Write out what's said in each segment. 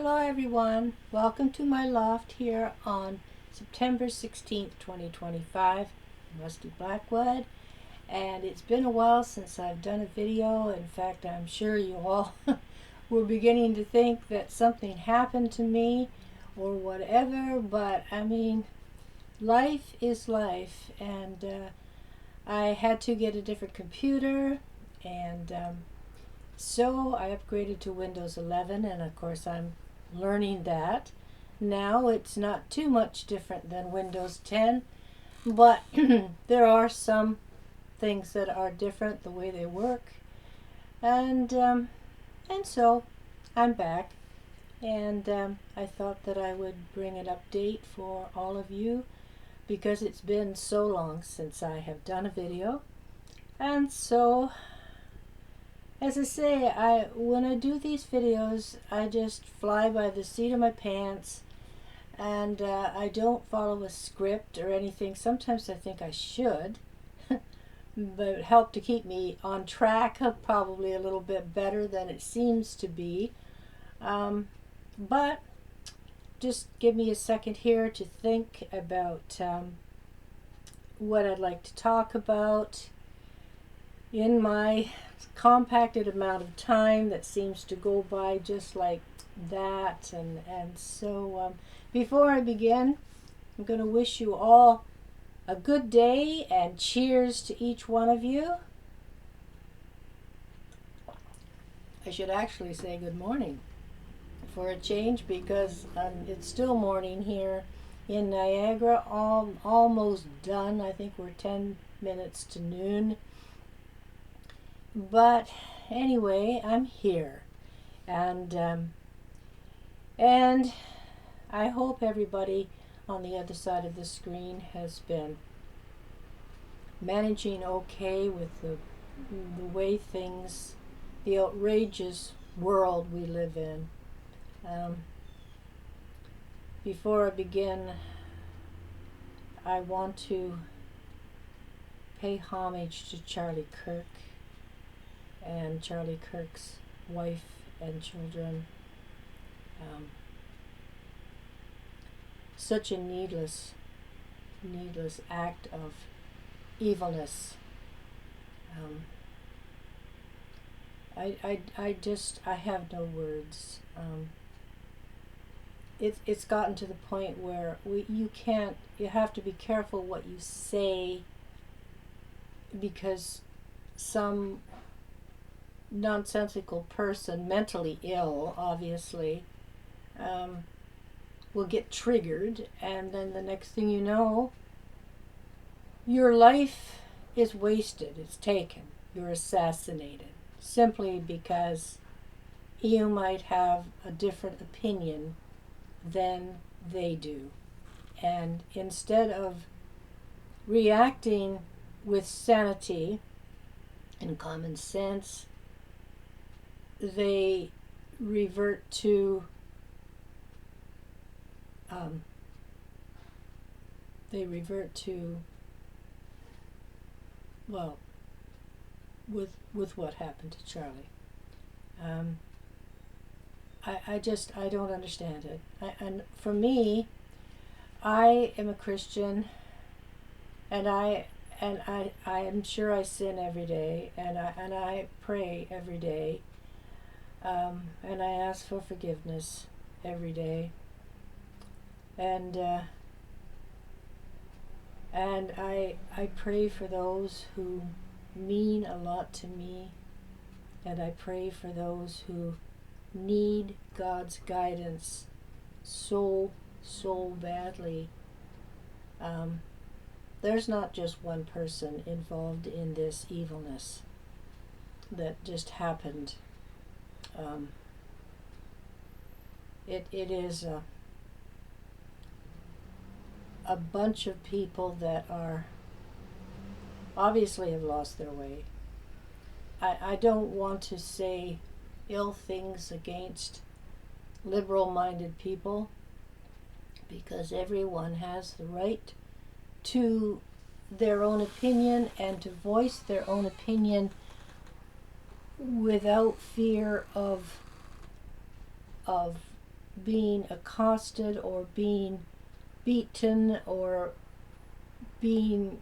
Hello everyone, welcome to my loft here on September 16th, 2025, Rusty Blackwood, and it's been a while since I've done a video. In fact, I'm sure you all were beginning to think that something happened to me or whatever, but I mean, life is life, and I had to get a different computer, and so I upgraded to Windows 11, and of course I'm learning that. Now it's not too much different than Windows 10, but there are some things that are different, the way they work, and so I'm back, and I thought that I would bring an update for all of you because it's been so long since I have done a video, and so as I say, when I do these videos, I just fly by the seat of my pants, and I don't follow a script or anything. Sometimes I think I should, but it helped to keep me on track, probably a little bit better than it seems to be. But just give me a second here to think about what I'd like to talk about in my compacted amount of time that seems to go by just like that. And so before I begin, I'm going to wish you all a good day and cheers to each one of you. I should actually say good morning for a change because it's still morning here in Niagara, almost done. I think we're 10 minutes to noon. But anyway, I'm here, and I hope everybody on the other side of the screen has been managing okay with the way things, the outrageous world we live in. Before I begin, I want to pay homage to Charlie Kirk and Charlie Kirk's wife and children. Such a needless act of evilness. I have no words. It's gotten to the point where you have to be careful what you say, because some nonsensical person, mentally ill obviously, will get triggered, and then the next thing you know, your life is wasted, it's taken, you're assassinated, simply because you might have a different opinion than they do. And instead of reacting with sanity and common sense, they revert to well, with what happened to Charlie. I don't understand it. And for me, I am a Christian, and I am sure I sin every day, and I pray every day. And I ask for forgiveness every day, and I pray for those who mean a lot to me, and I pray for those who need God's guidance so badly. There's not just one person involved in this evilness that just happened. It is a bunch of people that are obviously have lost their way. I don't want to say ill things against liberal-minded people, because everyone has the right to their own opinion and to voice their own opinion without fear of being accosted or being beaten or being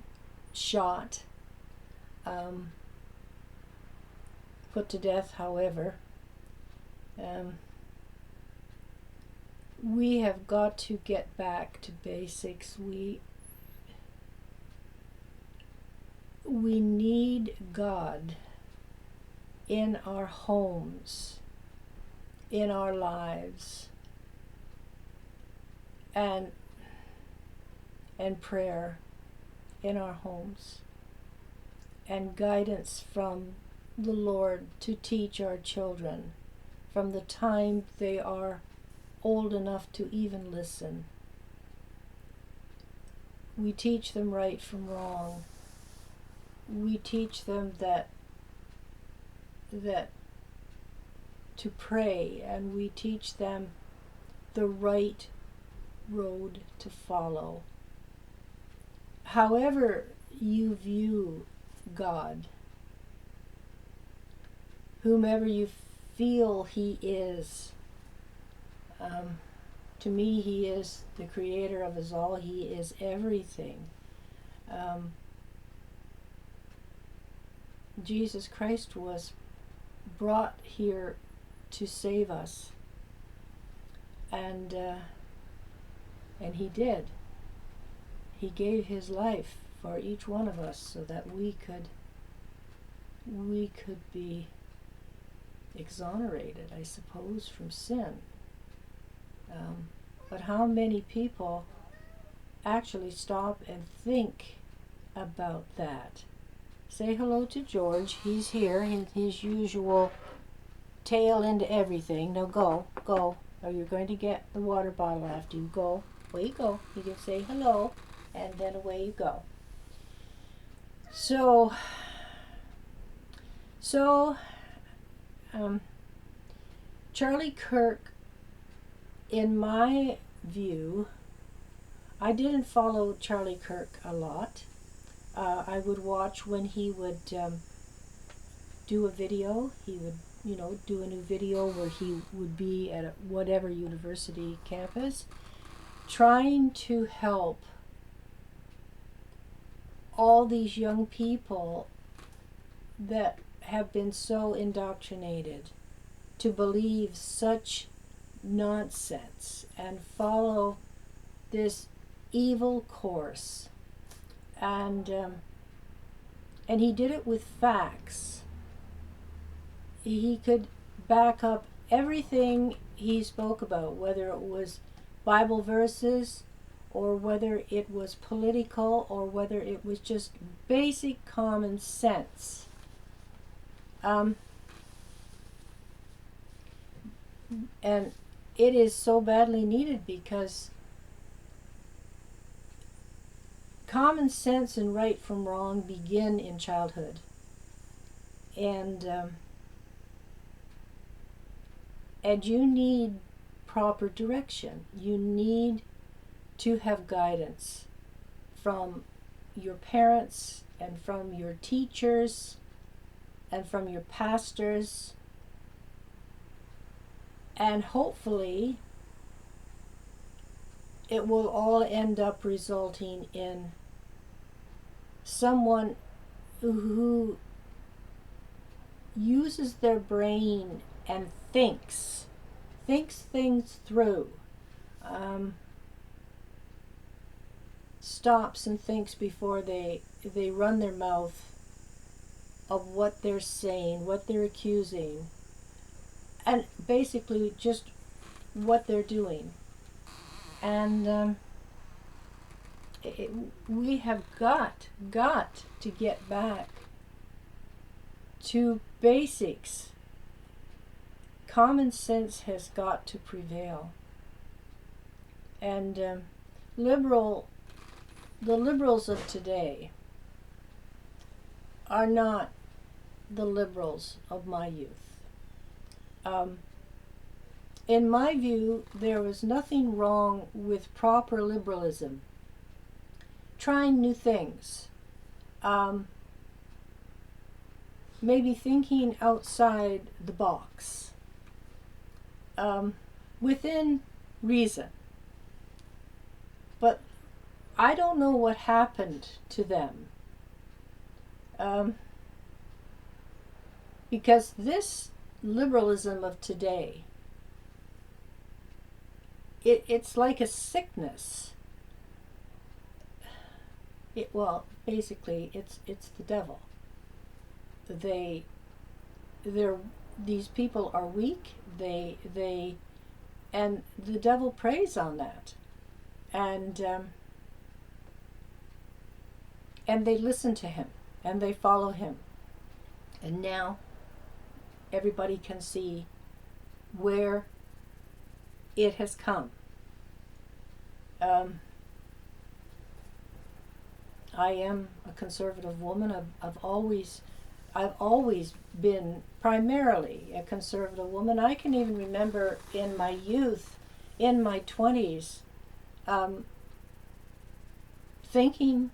shot, put to death, however. We have got to get back to basics. We need God in our homes, in our lives, and prayer in our homes, and guidance from the Lord to teach our children from the time they are old enough to even listen. We teach them right from wrong. We teach them that to pray, and we teach them the right road to follow. However you view God, whomever you feel He is, to me He is the creator of us all. He is everything. Jesus Christ was brought here to save us, and He did. He gave His life for each one of us so that we could be exonerated, I suppose, from sin. But how many people actually stop and think about that? Say hello to George. He's here in his usual tail into everything. Now go. Or you're going to get the water bottle after you go. Away you go. You can say hello, and then away you go. So, Charlie Kirk, in my view, I didn't follow Charlie Kirk a lot. I would watch when he would do a video. He would, do a new video where he would be at whatever university campus, trying to help all these young people that have been so indoctrinated to believe such nonsense and follow this evil course. And he did it with facts. He could back up everything he spoke about, whether it was Bible verses, or whether it was political, or whether it was just basic common sense. And it is so badly needed, because common sense and right from wrong begin in childhood. And you need proper direction. You need to have guidance from your parents and from your teachers and from your pastors, and hopefully it will all end up resulting in someone who uses their brain and thinks things through, stops and thinks before they run their mouth of what they're saying, what they're accusing, and basically just what they're doing. And we have got to get back to basics. Common sense has got to prevail. And the liberals of today are not the liberals of my youth. In my view, there was nothing wrong with proper liberalism, trying new things, maybe thinking outside the box. within reason. But I don't know what happened to them. Because this liberalism of today, it's like a sickness. Well, basically, it's the devil. These people are weak. And the devil preys on that, and they listen to him, and they follow him, and now everybody can see where it has come. I am a conservative woman. I've always been primarily a conservative woman. I can even remember in my youth, in my 20s, thinking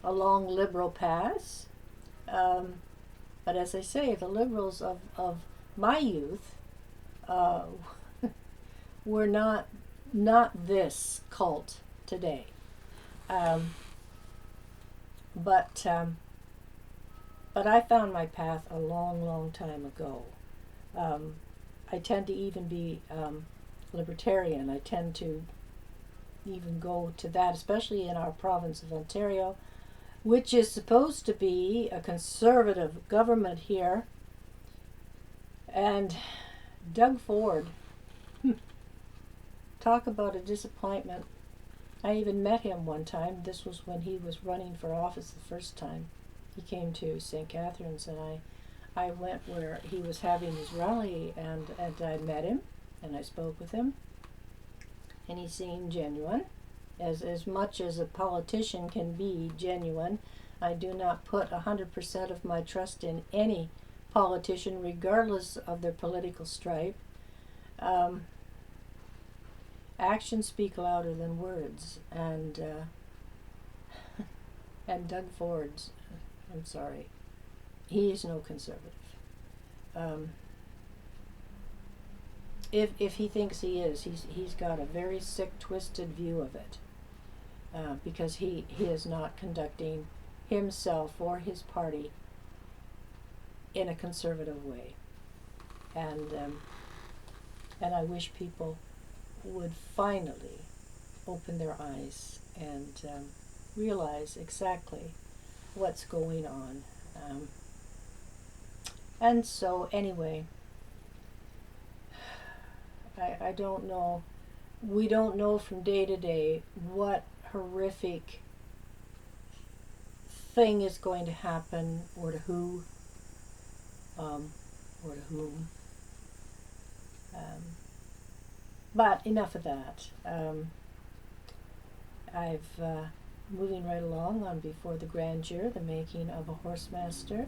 along liberal paths. But as I say, the liberals of my youth were not this cult today. But I found my path a long time ago. I tend to even be libertarian. I tend to even go to that, especially in our province of Ontario, which is supposed to be a conservative government here. And Doug Ford, talk about a disappointment. I even met him one time. This was when he was running for office the first time. He came to St. Catharines, and I went where he was having his rally, and I met him, and I spoke with him, and he seemed genuine, as much as a politician can be genuine. I do not put 100% of my trust in any politician, regardless of their political stripe. Actions speak louder than words, and Doug Ford's, I'm sorry, he is no conservative. If he thinks he is, he's got a very sick, twisted view of it, because he is not conducting himself or his party in a conservative way, and I wish people would finally open their eyes and realize exactly what's going on. And so anyway, I don't know, we don't know from day to day what horrific thing is going to happen, or to who, or to whom. But enough of that. I've moving right along on Before the Grandeur, the making of a horsemaster.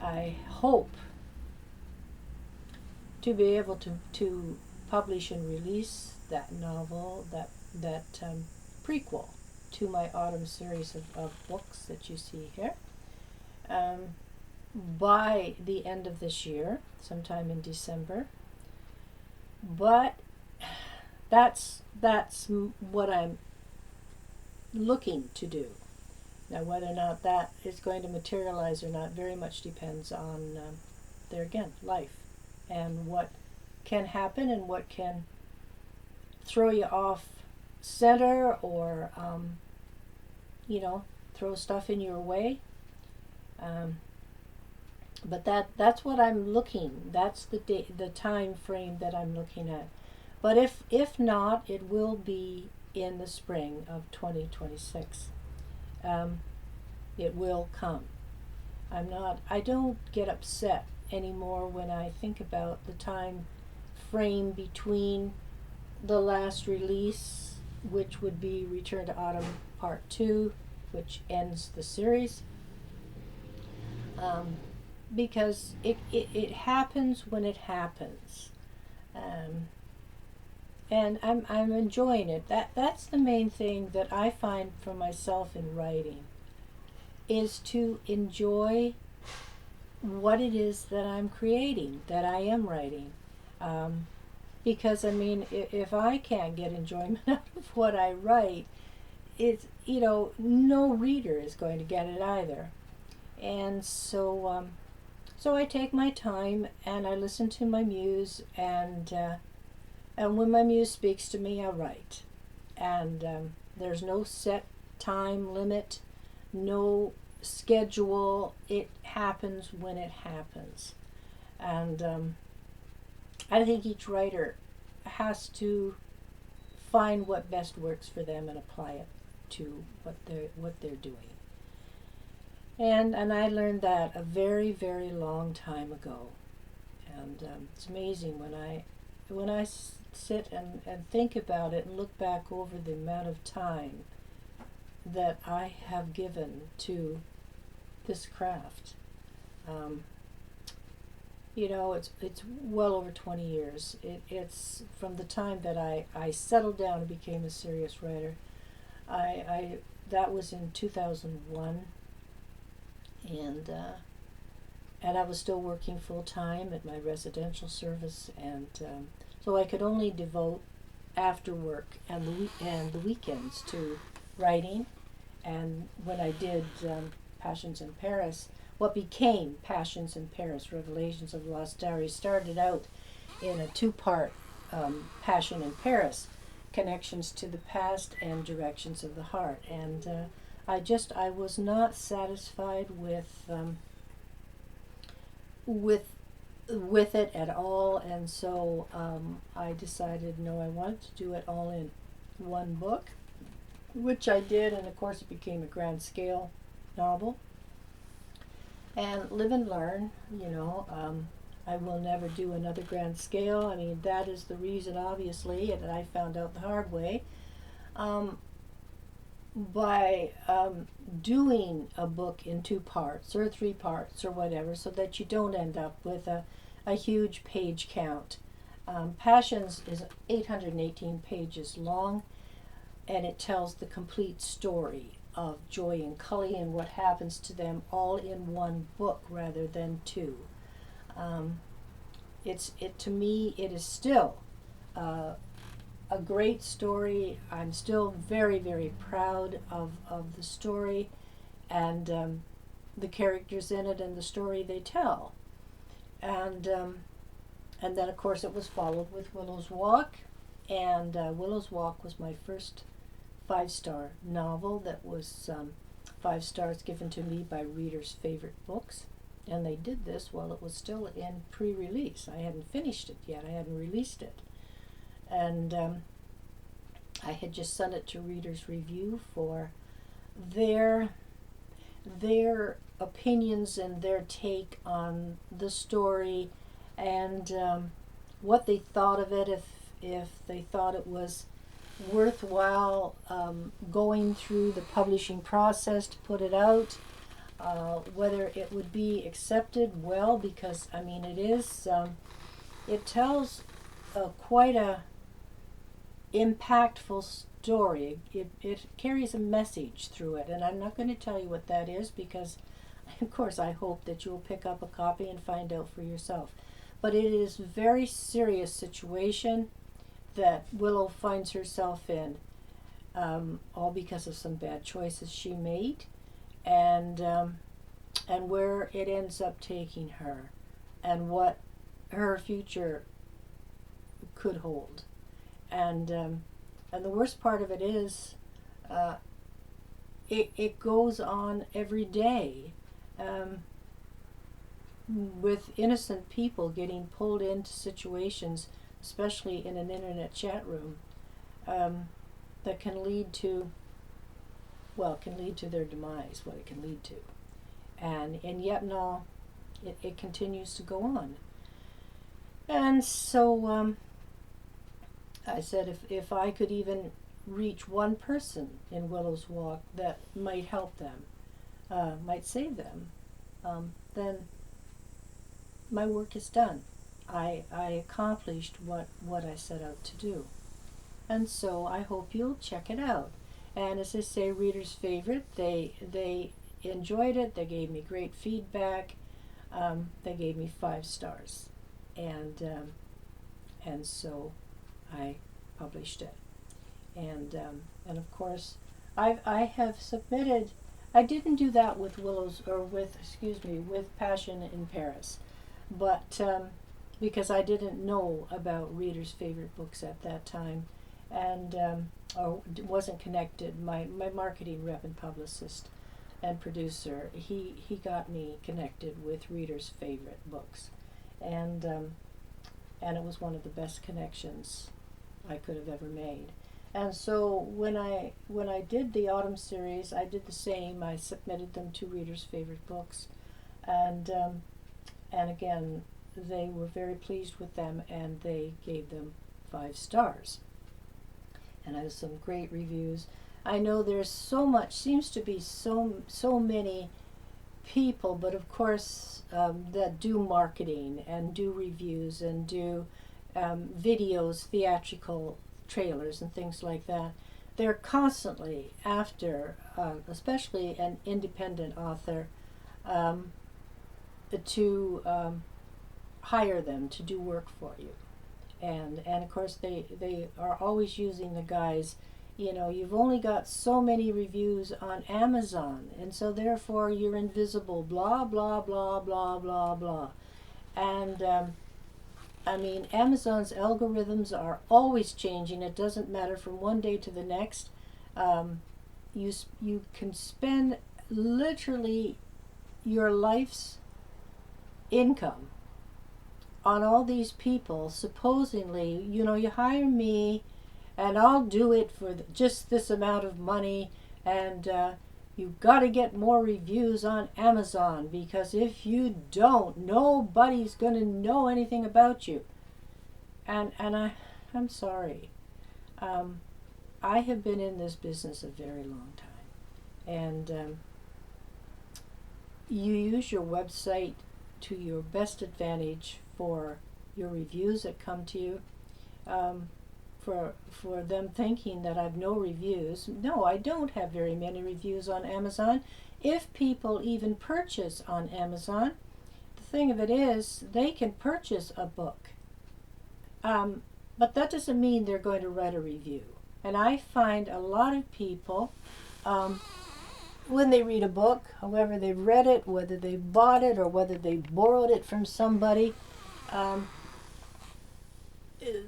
I hope to be able to publish and release that novel, that prequel to my autumn series of books that you see here, by the end of this year, sometime in December. But that's what I'm looking to do. Now, whether or not that is going to materialize or not very much depends on, there again, life, and what can happen and what can throw you off center, or throw stuff in your way. But that's what I'm looking. That's the time frame that I'm looking at. But if not, it will be in the spring of 2026. It will come. I don't get upset anymore when I think about the time frame between the last release, which would be Return to Autumn Part 2, which ends the series. Because it happens when it happens. And I'm enjoying it. That's the main thing that I find for myself in writing, is to enjoy what it is that I'm creating, that I am writing. because I mean, if I can't get enjoyment out of what I write, it's, you know, no reader is going to get it either. And so I take my time and I listen to my muse, and when my muse speaks to me, I write. And there's no set time limit, no schedule. It happens when it happens. And I think each writer has to find what best works for them and apply it to what they're doing. And I learned that a very, very long time ago. And it's amazing when I sit and think about it and look back over the amount of time that I have given to this craft. You know, it's well over 20 years. It's from the time that I settled down and became a serious writer. That was in 2001, and I was still working full time at my residential service, and so I could only devote after work and the weekends to writing. And when I did Passions in Paris, what became Passions in Paris, Revelations of Lost Diary, started out in a two-part Passion in Paris, Connections to the Past and Directions of the Heart. And I was not satisfied with it at all, and so I decided, no, I wanted to do it all in one book, which I did, and of course it became a grand scale novel. And live and learn, you know. I will never do another grand scale. I mean, that is the reason, obviously, that I found out the hard way. By doing a book in 2 parts or 3 parts or whatever, so that you don't end up with a huge page count. Passions is 818 pages long, and it tells the complete story of Joy and Cully and what happens to them all in one book rather than 2. To me, it is still a great story. I'm still very, very proud of the story and the characters in it and the story they tell. And then, of course, it was followed with Willow's Walk, and Willow's Walk was my first 5-star novel that was 5 stars given to me by Reader's Favorite Books. And they did this while it was still in pre-release. I hadn't finished it yet. I hadn't released it. And I had just sent it to Reader's Review for their opinions and their take on the story, and what they thought of it, if they thought it was worthwhile going through the publishing process to put it out, whether it would be accepted well, because I mean it tells quite a impactful story. It carries a message through it, and I'm not going to tell you what that is, because of course I hope that you'll pick up a copy and find out for yourself. But it is a very serious situation that Willow finds herself in, all because of some bad choices she made, and where it ends up taking her, and what her future could hold. And the worst part of it is, it goes on every day, with innocent people getting pulled into situations, especially in an internet chat room, that can lead to their demise, what it can lead to. And yet, no, it continues to go on. And so I said, if I could even reach one person in Willow's Walk that might help them, might save them, then my work is done. I accomplished what I set out to do. And so I hope you'll check it out. And as I say, Reader's Favorite, they enjoyed it. They gave me great feedback. They gave me 5 stars. And and so I published it. And of course, I have submitted. I didn't do that with with Passion in Paris, but because I didn't know about readers' favorite books at that time, and or wasn't connected. My marketing rep and publicist and producer, he got me connected with readers' favorite books, and it was one of the best connections I could have ever made. And so when I did the autumn series, I did the same. I submitted them to readers' favorite books, and again, they were very pleased with them, and they gave them 5 stars. And I have some great reviews. I know there's seems to be so many people, but of course that do marketing and do reviews and do videos, theatrical trailers and things like that. They're constantly after, especially an independent author, to hire them to do work for you. And of course they are always using the guise, you've only got so many reviews on Amazon, and so therefore you're invisible, blah, blah, blah, blah, blah, blah. And I mean, Amazon's algorithms are always changing. It doesn't matter from one day to the next. You can spend literally your life's income on all these people. Supposedly, you hire me, and I'll do it for just this amount of money, and you've got to get more reviews on Amazon, because if you don't, nobody's going to know anything about you. And I'm sorry. I have been in this business a very long time, and you use your website to your best advantage for your reviews that come to you. For them thinking that I've no reviews. No, I don't have very many reviews on Amazon. If people even purchase on Amazon, the thing of it is, they can purchase a book. But that doesn't mean they're going to write a review. And I find a lot of people, when they read a book, however they've read it, whether they bought it or whether they borrowed it from somebody,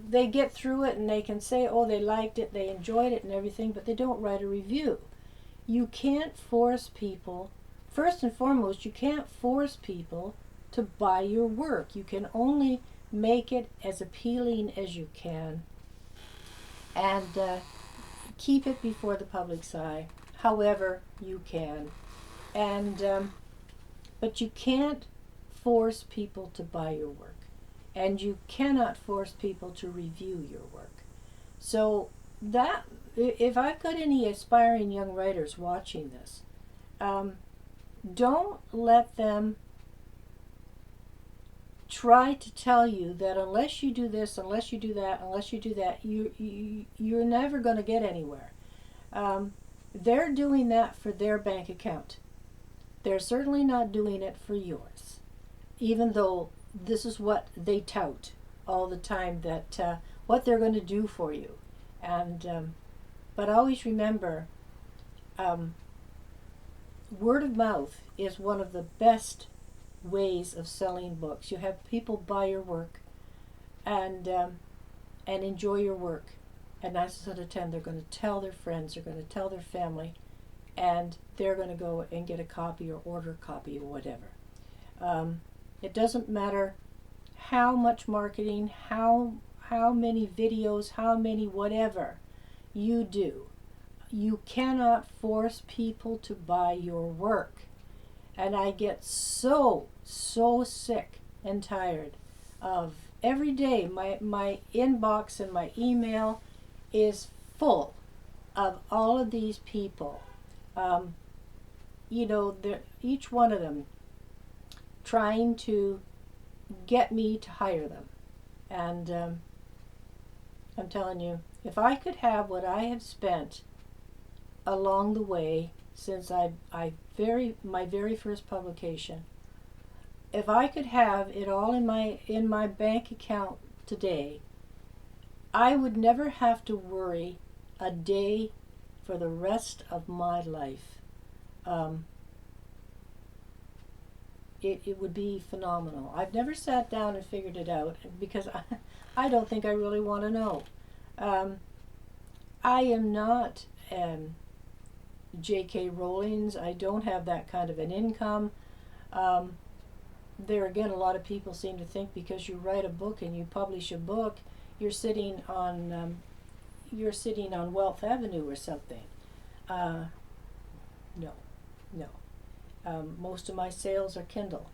they get through it and they can say, oh, they liked it, they enjoyed it and everything, but they don't write a review. You can't force people, first and foremost, you can't force people to buy your work. You can only make it as appealing as you can, and keep it before the public's eye however you can. And but you can't force people to buy your work. And you cannot force people to review your work. So that, if I've got any aspiring young writers watching this, don't let them try to tell you that unless you do this, unless you do that, unless you do that, you're never going to get anywhere. They're doing that for their bank account. They're certainly not doing it for yours, even though this is what they tout all the time, that what they're going to do for you. And but always remember, word of mouth is one of the best ways of selling books. You have people buy your work and enjoy your work, and 9 times out of 10 they're going to tell their friends, they're going to tell their family, and they're going to go and get a copy or order a copy or whatever. It doesn't matter how much marketing, how many videos, how many whatever you do. You cannot force people to buy your work. And I get so sick and tired of every day. My inbox and my email is full of all of these people. Each one of them trying to get me to hire them. And I'm telling you, if I could have what I have spent along the way since my very first publication, if I could have it all in my bank account today, I would never have to worry a day for the rest of my life. Um, it would be phenomenal. I've never sat down and figured it out because I don't think I really want to know. Um, I am not J.K. Rowling's. I don't have that kind of an income. Um, there again, a lot of people seem to think because you write a book and you publish a book, you're sitting on Wealth Avenue or something. Uh, no, no. Most of my sales are Kindle,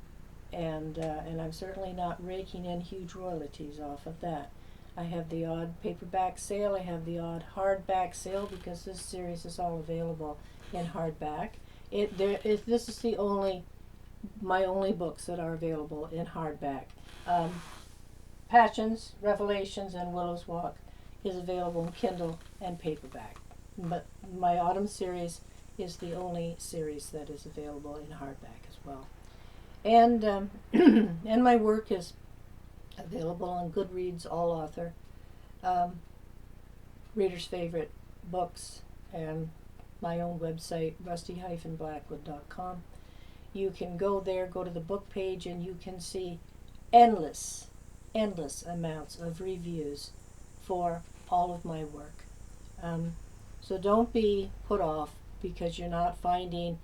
and I'm certainly not raking in huge royalties off of that. I have the odd paperback sale. I have the odd hardback sale because this series is all available in hardback. This is my only books that are available in hardback. Passions, Revelations, and Willow's Walk is available in Kindle and paperback. But my autumn series is the only series that is available in hardback as well. And and my work is available on Goodreads, All Author, Reader's Favorite Books, and my own website, rusty-blackwood.com. You can go there, go to the book page, and you can see endless amounts of reviews for all of my work. So don't be put off because you're not finding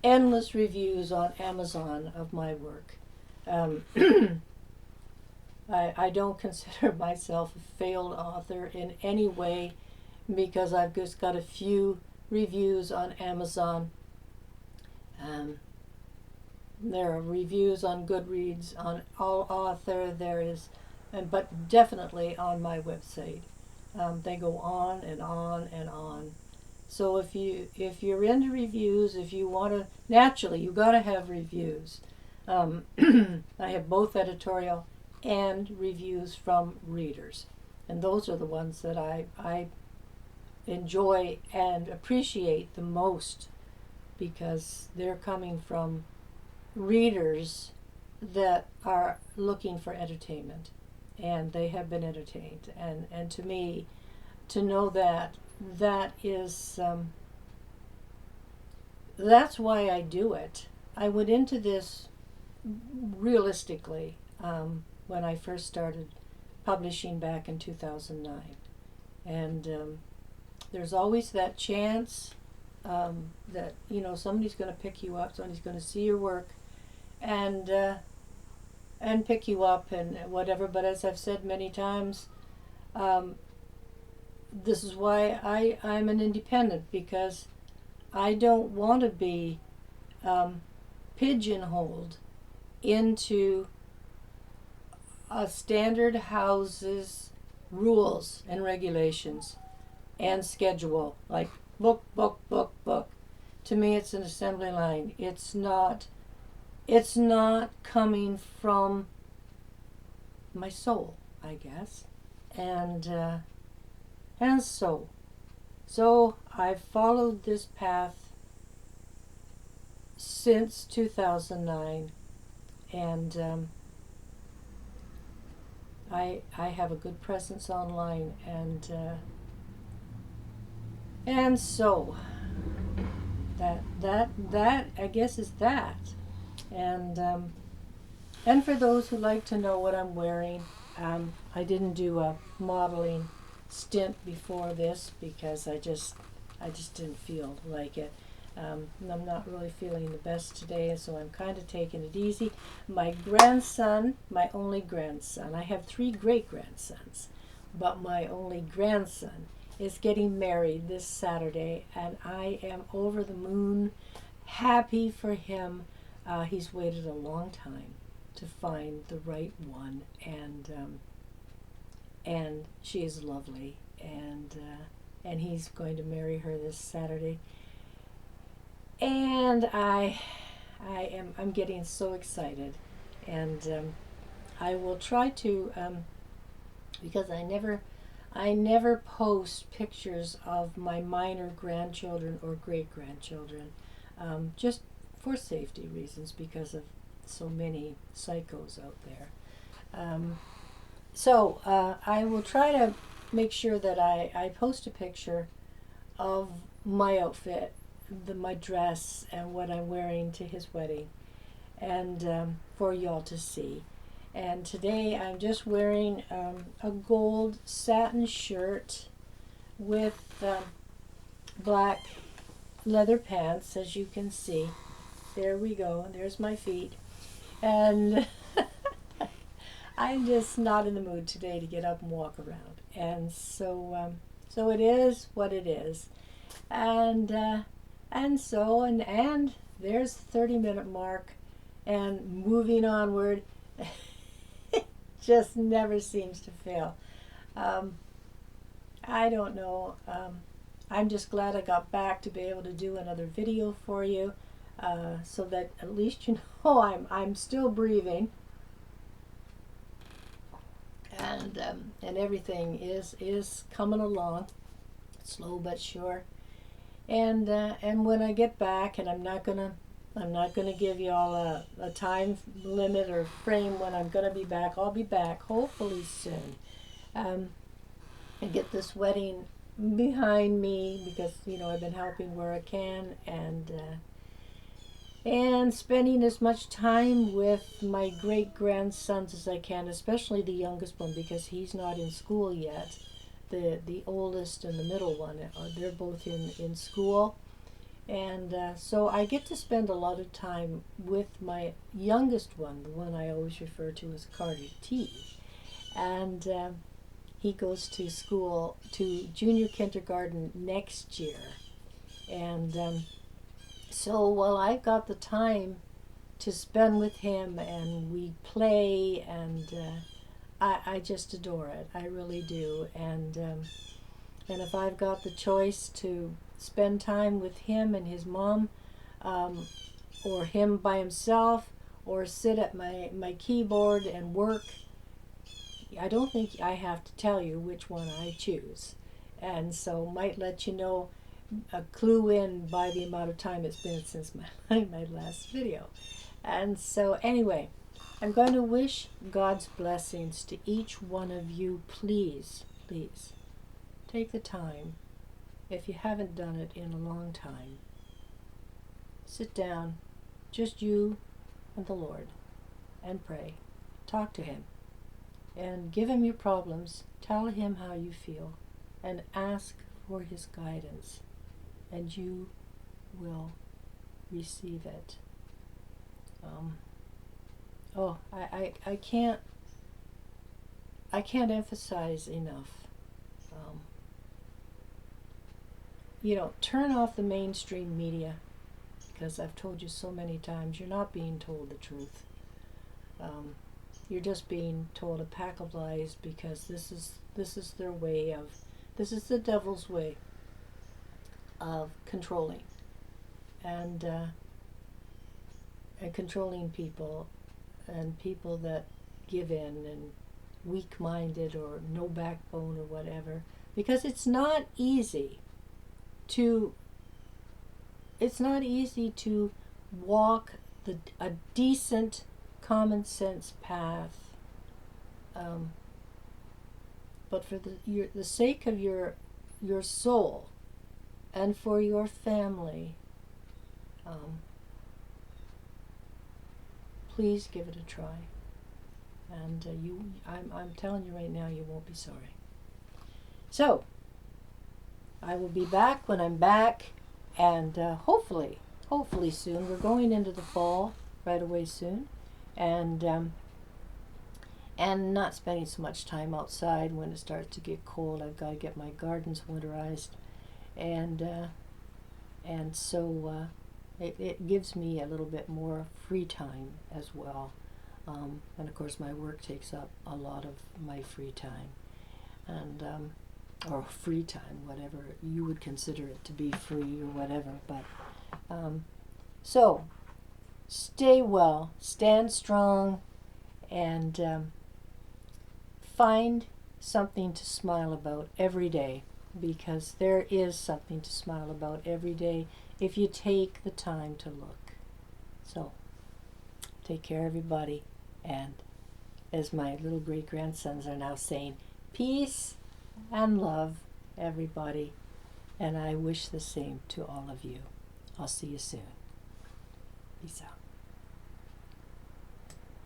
endless reviews on Amazon of my work. I don't consider myself a failed author in any way because I've just got a few reviews on Amazon. There are reviews on Goodreads, on All Author, but definitely on my website. They go on and on and on. So if you're into reviews, if you want to, naturally you got to have reviews. I have both editorial and reviews from readers, and those are the ones that I enjoy and appreciate the most because they're coming from readers that are looking for entertainment, and they have been entertained, and to me, to know that is that's why I do it. I went into this realistically when I first started publishing back in 2009, and there's always that chance that somebody's going to pick you up, somebody's going to see your work, and pick you up and whatever. But as I've said many times, this is why I'm an independent, because I don't want to be pigeonholed into a standard house's rules and regulations and schedule, like book. To me, it's an assembly line. It's not coming from my soul, I guess. And so I've followed this path since 2009, and I have a good presence online, and so that I guess is that. And for those who like to know what I'm wearing, I didn't do a modeling stint before this because I just didn't feel like it. I'm not really feeling the best today, so I'm kind of taking it easy. My grandson, my only grandson, I have 3 great-grandsons, but my only grandson is getting married this Saturday, and I am over the moon, happy for him. He's waited a long time to find the right one, and she is lovely, and he's going to marry her this Saturday. And I'm getting so excited, and I will try to because I never post pictures of my minor grandchildren or great grandchildren, just for safety reasons because of so many psychos out there. So I will try to make sure that I post a picture of my outfit, my dress, and what I'm wearing to his wedding, and for y'all to see. And today I'm just wearing a gold satin shirt with black leather pants, as you can see. There we go. There's my feet. And I'm just not in the mood today to get up and walk around. And so it is what it is. And there's the 30-minute mark, and moving onward. It just never seems to fail. I don't know. I'm just glad I got back to be able to do another video for you, so that at least you know I'm still breathing, and everything is coming along, slow but sure. And when I get back, and I'm not gonna give you all a time limit or frame when I'm gonna be back. I'll be back hopefully soon, and get this wedding behind me, because I've been helping where I can, and spending as much time with my great grandsons as I can, especially the youngest one, because he's not in school yet. The oldest and the middle one, they're both in school, and so I get to spend a lot of time with my youngest one, the one I always refer to as Carter T. And he goes to school, to junior kindergarten next year. And so while I've got the time to spend with him, and we play, and I just adore it. I really do. And if I've got the choice to spend time with him and his mom, or him by himself, or sit at my keyboard and work, I don't think I have to tell you which one I choose. And so might let you know, a clue in by the amount of time it's been since my last video. And so anyway, I'm going to wish God's blessings to each one of you. Please, please, take the time, if you haven't done it in a long time. Sit down, just you and the Lord, and pray. Talk to Him, and give Him your problems. Tell Him how you feel, and ask for His guidance, and you will receive it. I can't emphasize enough. Turn off the mainstream media, because I've told you so many times, you're not being told the truth. You're just being told a pack of lies, because this is their way of, this is the devil's way of controlling, and controlling people, and people that give in, and weak-minded, or no backbone, or whatever. Because it's not easy to walk a decent, common sense path, but for the sake of your soul, and for your family, please give it a try. And I'm telling you right now, you won't be sorry. So I will be back when I'm back, and hopefully soon. We're going into the fall right away soon, and not spending so much time outside when it starts to get cold. I've got to get my gardens winterized, and so it gives me a little bit more free time as well. And of course my work takes up a lot of my free time, and or free time, whatever you would consider it to be, free or whatever. But so stay well, stand strong, and find something to smile about every day, because there is something to smile about every day if you take the time to look. So take care, everybody, and as my little great-grandsons are now saying, peace and love everybody, and I wish the same to all of you. I'll see you soon. Peace out.